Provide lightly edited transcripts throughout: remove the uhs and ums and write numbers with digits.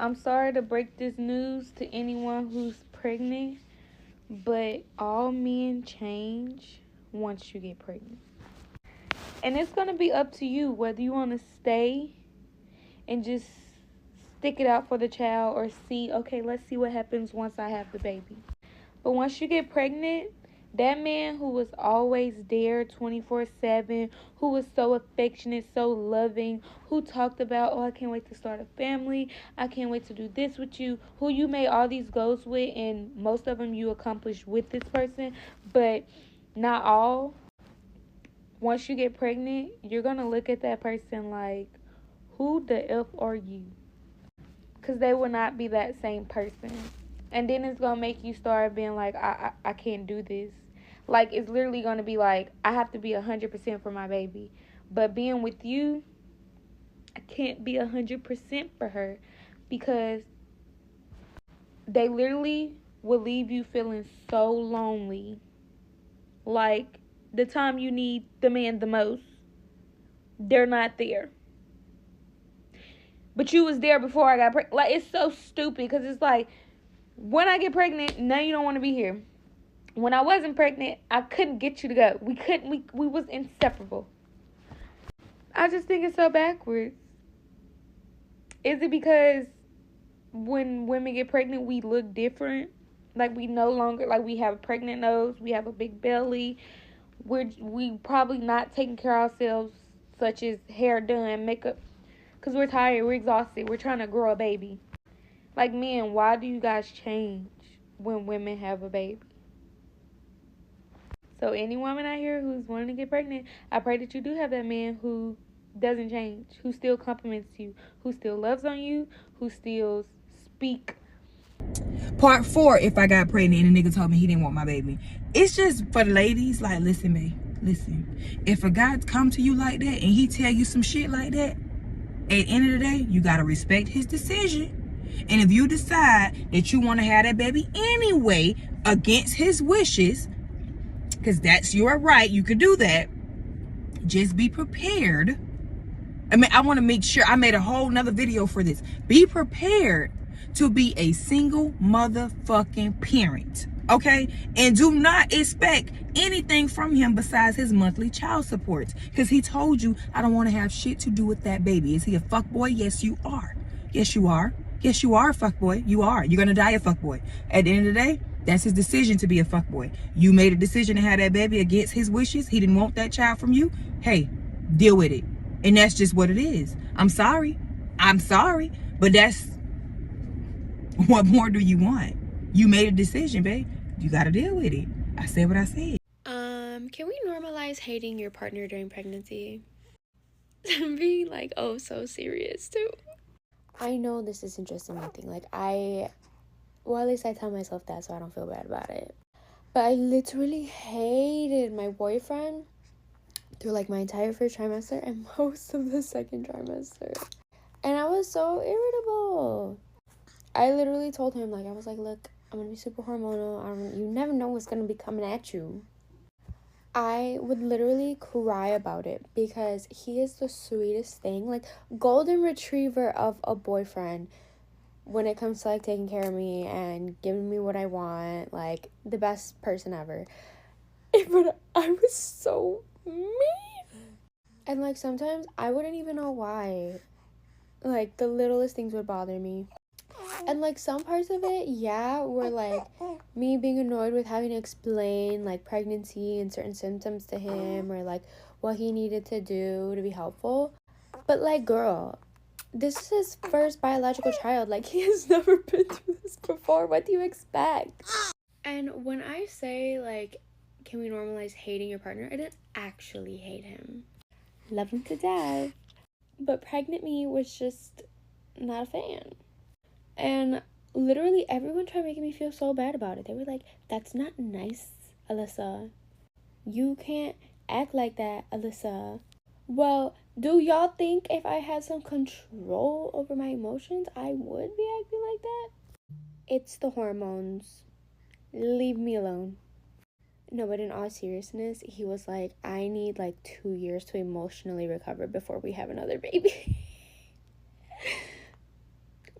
I'm sorry to break this news to anyone who's pregnant, but all men change once you get pregnant. And it's going to be up to you whether you want to stay and just stick it out for the child or see, okay, let's see what happens once I have the baby. But once you get pregnant, that man who was always there 24/7, who was so affectionate, so loving, who talked about, oh, I can't wait to start a family, I can't wait to do this with you, who you made all these goals with, and most of them you accomplished with this person, but not all. Once you get pregnant, you're going to look at that person like, who the F are you? Because they will not be that same person. And then it's going to make you start being like, I can't do this. Like, it's literally going to be like, I have to be 100% for my baby. But being with you, I can't be 100% for her. Because they literally will leave you feeling so lonely. Like, the time you need the man the most, they're not there. But you was there before I got pregnant. Like, it's so stupid because it's like, when I get pregnant, now you don't want to be here. When I wasn't pregnant, I couldn't get you to go. We was inseparable. I just think it's so backwards. Is it because when women get pregnant, we look different? Like, we no longer, like, we have a pregnant nose, we have a big belly. We probably not taking care of ourselves, such as hair done, makeup, because we're tired, we're exhausted, we're trying to grow a baby. Like, men, why do you guys change when women have a baby? So any woman out here who's wanting to get pregnant, I pray that you do have that man who doesn't change, who still compliments you, who still loves on you, who still speak. Part 4, if I got pregnant and a nigga told me he didn't want my baby. It's just for the ladies, like, listen, babe, listen. If a guy come to you like that and he tell you some shit like that, at the end of the day, you gotta respect his decision. And if you decide that you want to have that baby anyway, against his wishes, because that's your right, you can do that, just be prepared. I mean, I want to make sure, I made a whole nother video for this. Be prepared to be a single motherfucking parent, okay? And do not expect anything from him besides his monthly child support, because he told you, I don't want to have shit to do with that baby. Is he a fuckboy? Yes, you are. Yes, you are. Yes, you are a fuckboy. You are. You're gonna die a fuckboy. At the end of the day, that's his decision to be a fuckboy. You made a decision to have that baby against his wishes. He didn't want that child from you. Hey, deal with it. And that's just what it is. I'm sorry. But that's, what more do you want? You made a decision, babe. You gotta deal with it. I said what I said. Can we normalize hating your partner during pregnancy? I'm being like, oh, so serious too. I know this isn't just a me thing. Like, well, at least I tell myself that so I don't feel bad about it. But I literally hated my boyfriend through like my entire first trimester and most of the second trimester. And I was so irritable. I literally told him, like, I was like, look, I'm gonna be super hormonal. You never know what's gonna be coming at you. I would literally cry about it because he is the sweetest thing. Like, golden retriever of a boyfriend when it comes to, like, taking care of me and giving me what I want. Like, the best person ever. But I was so mean. And, like, sometimes I wouldn't even know why. Like, the littlest things would bother me. And, like, some parts of it, yeah, were, like, me being annoyed with having to explain, like, pregnancy and certain symptoms to him, or, like, what he needed to do to be helpful. But, like, girl, this is his first biological child. Like, he has never been through this before. What do you expect? And when I say, like, can we normalize hating your partner, I didn't actually hate him. Love him to death. But pregnant me was just not a fan. And literally everyone tried making me feel so bad about it. They were like, that's not nice, Alyssa. You can't act like that, Alyssa. Well, do y'all think if I had some control over my emotions, I would be acting like that? It's the hormones. Leave me alone. No, but in all seriousness, he was like, I need like 2 years to emotionally recover before we have another baby.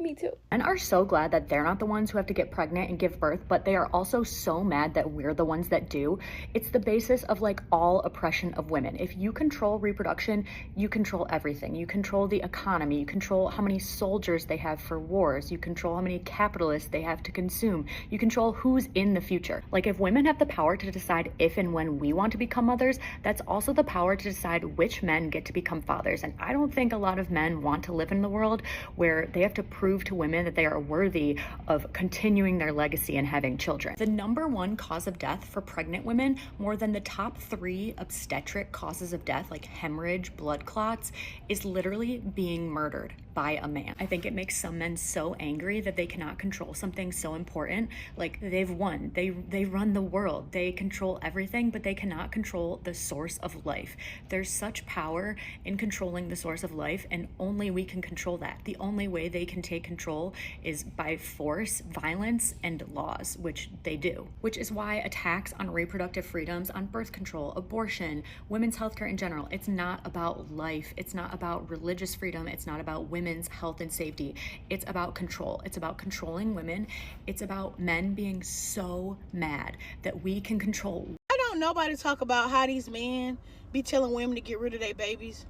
Me too. And are so glad that they're not the ones who have to get pregnant and give birth, but they are also so mad that we're the ones that do. It's the basis of like all oppression of women. If you control reproduction, you control everything. You control the economy, you control how many soldiers they have for wars, you control how many capitalists they have to consume, you control who's in the future. Like if women have the power to decide if and when we want to become mothers, that's also the power to decide which men get to become fathers. And I don't think a lot of men want to live in the world where they have to prove to women that they are worthy of continuing their legacy and having children. The #1 cause of death for pregnant women, more than the top 3 obstetric causes of death, like hemorrhage, blood clots, is literally being murdered by a man. I think it makes some men so angry that they cannot control something so important. Like they've won, they run the world, they control everything, but they cannot control the source of life. There's such power in controlling the source of life, and only we can control that. The only way they can take control is by force, violence, and laws, which they do. Which is why attacks on reproductive freedoms, on birth control, abortion, women's healthcare in general, it's not about life, it's not about religious freedom, it's not about women's health and safety. It's about control. It's about controlling women. It's about men being so mad that we can control. I don't nobody talk about how these men be telling women to get rid of their babies,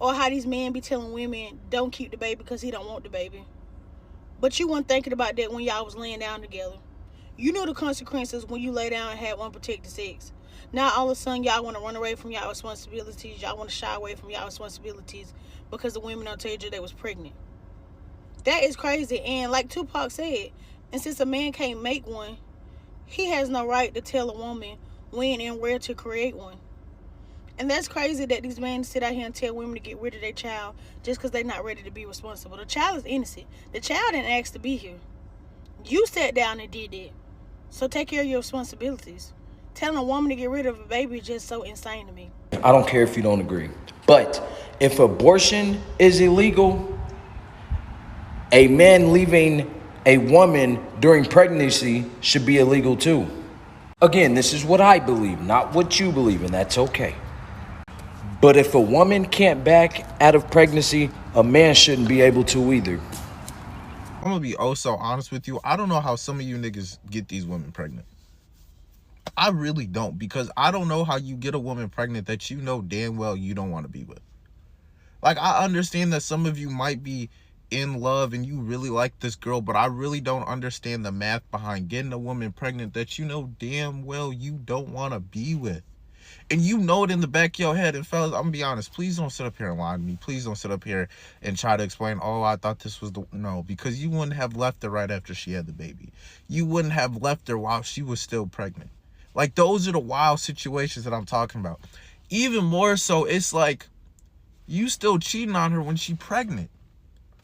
or how these men be telling women don't keep the baby because he don't want the baby. But you weren't thinking about that when y'all was laying down together. You knew the consequences when you lay down and had unprotected sex. Now all of a sudden y'all want to run away from y'all responsibilities. Y'all want to shy away from y'all responsibilities because the women don't tell you they was pregnant. That is crazy. And like Tupac said, and since a man can't make one, he has no right to tell a woman when and where to create one. And that's crazy that these men sit out here and tell women to get rid of their child just because they're not ready to be responsible. The child is innocent. The child didn't ask to be here. You sat down and did that. So take care of your responsibilities. Telling a woman to get rid of a baby is just so insane to me. I don't care if you don't agree. But if abortion is illegal, a man leaving a woman during pregnancy should be illegal too. Again, this is what I believe, not what you believe, and that's okay. But if a woman can't back out of pregnancy, a man shouldn't be able to either. I'm gonna be oh so honest with you. I don't know how some of you niggas get these women pregnant. I really don't, because I don't know how you get a woman pregnant that you know damn well you don't want to be with. Like, I understand that some of you might be in love and you really like this girl, but I really don't understand the math behind getting a woman pregnant that you know damn well you don't want to be with. And you know it in the back of your head. And fellas, I'm gonna be honest, please don't sit up here and lie to me. Please don't sit up here and try to explain, oh, I thought this was the... No, because you wouldn't have left her right after she had the baby. You wouldn't have left her while she was still pregnant. Like, those are the wild situations that I'm talking about. Even more so, it's like, you still cheating on her when she's pregnant.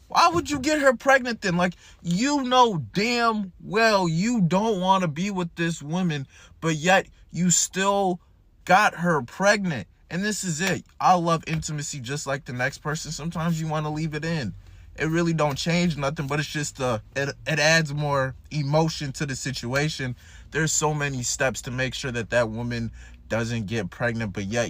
Why would you get her pregnant then? Like, you know damn well you don't want to be with this woman, but yet you still got her pregnant. And this is it. I love intimacy just like the next person. Sometimes you want to leave it in. It really don't change nothing, but it's just it adds more emotion to the situation. There's so many steps to make sure that that woman doesn't get pregnant, but yet